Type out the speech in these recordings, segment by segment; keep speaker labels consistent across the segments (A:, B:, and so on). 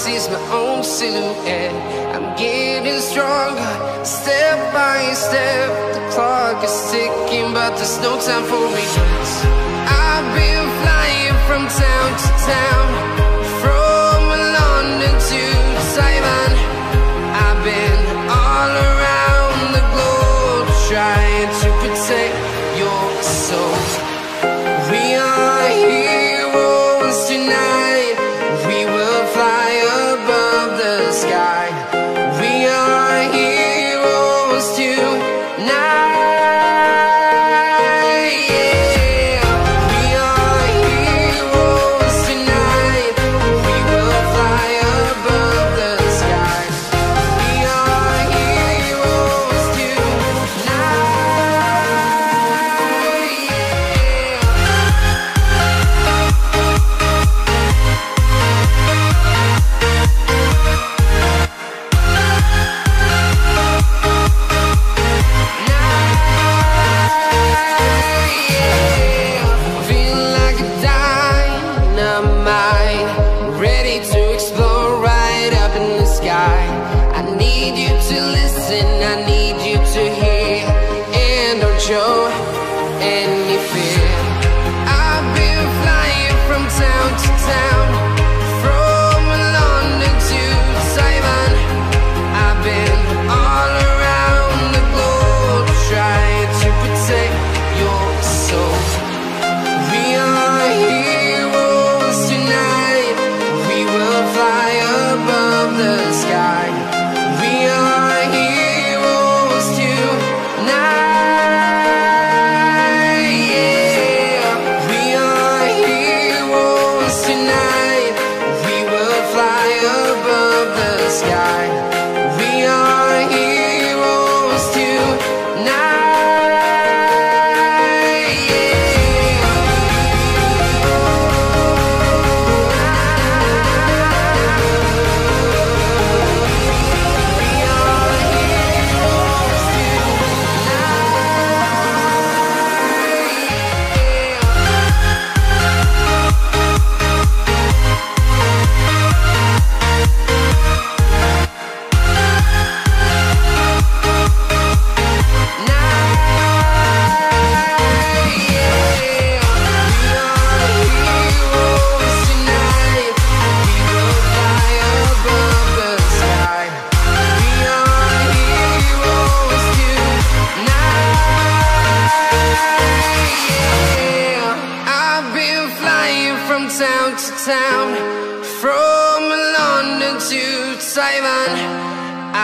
A: sees my own silhouette. I'm getting stronger, step by step. The clock is ticking, but there's no time for regrets. I've been flying from town to town, from London to Taiwan. I've been all around the globe, trying to protect your soul. We are heroes tonight. We will fly above the sky. We are heroes tonight.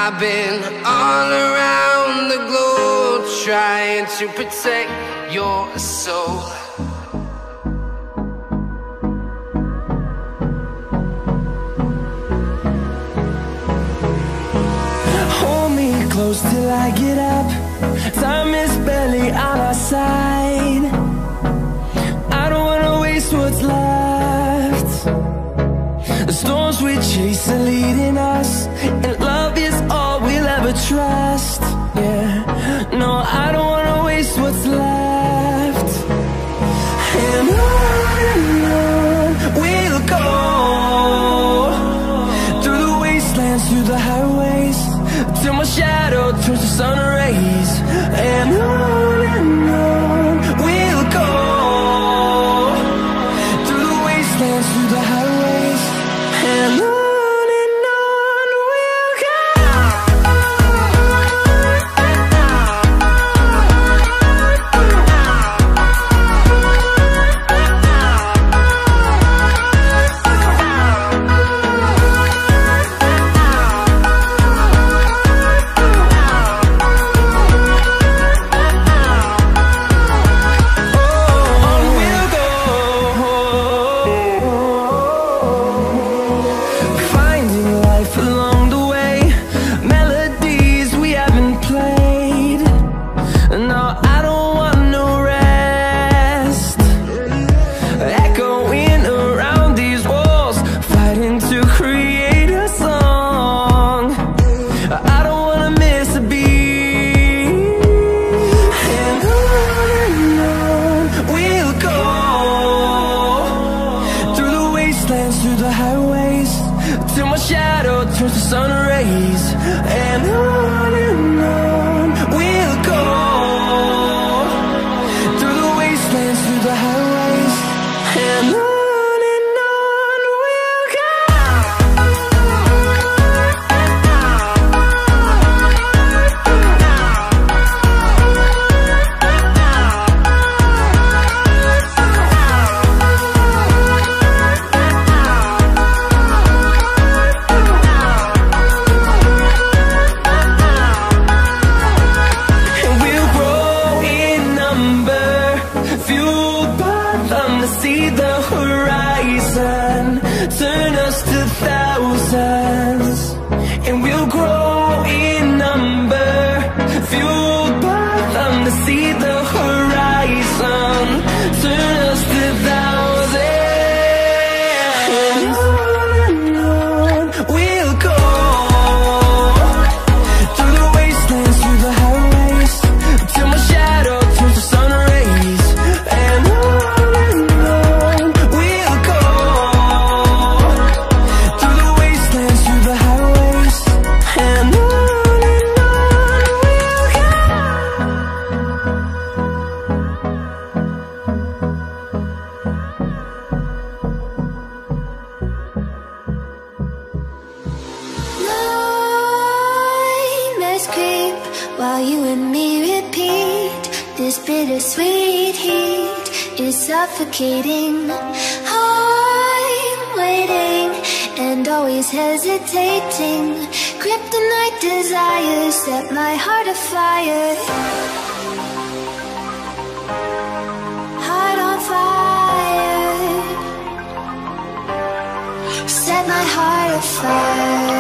A: I've been all around the globe, trying to protect your soul.
B: Hold me close till I get up. Time is barely on our side. I don't wanna waste what's left. The storms we chase are leading us, and love is all we'll ever trust. Yeah, no, I don't wanna waste what's left. And on we'll go, through the wastelands, through the highways, till my shadow turns to sun rays. And on we'll go, through the wastelands, through the highways, and on. shadow turns to sun rays, and on we'll go, through the wastelands, through the highways, and on we'll go. See the horizon, turn us to thousands, and we'll grow in number, fueled by them to see the horizon, turn us to thousands, and on we'll go, through the wastelands, through the highways, till my shadow turns to sun rays, and on while you and me repeat. This bittersweet heat is suffocating. I'm waiting and always hesitating. Kryptonite desires set my heart afire. Heart on fire. Set my heart afire.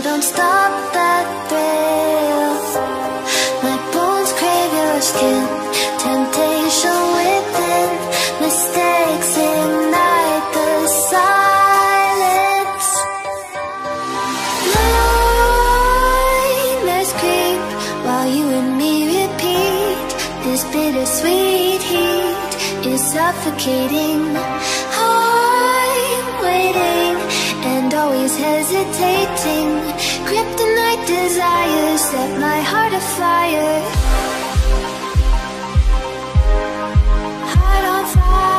B: Don't stop that thrill. My bones crave your skin. Temptation within. Mistakes ignite the silence. Nightmares creep while you and me repeat. This bittersweet heat is suffocating. I'm waiting and always hesitating. Kryptonite desires set my heart afire. Heart on fire.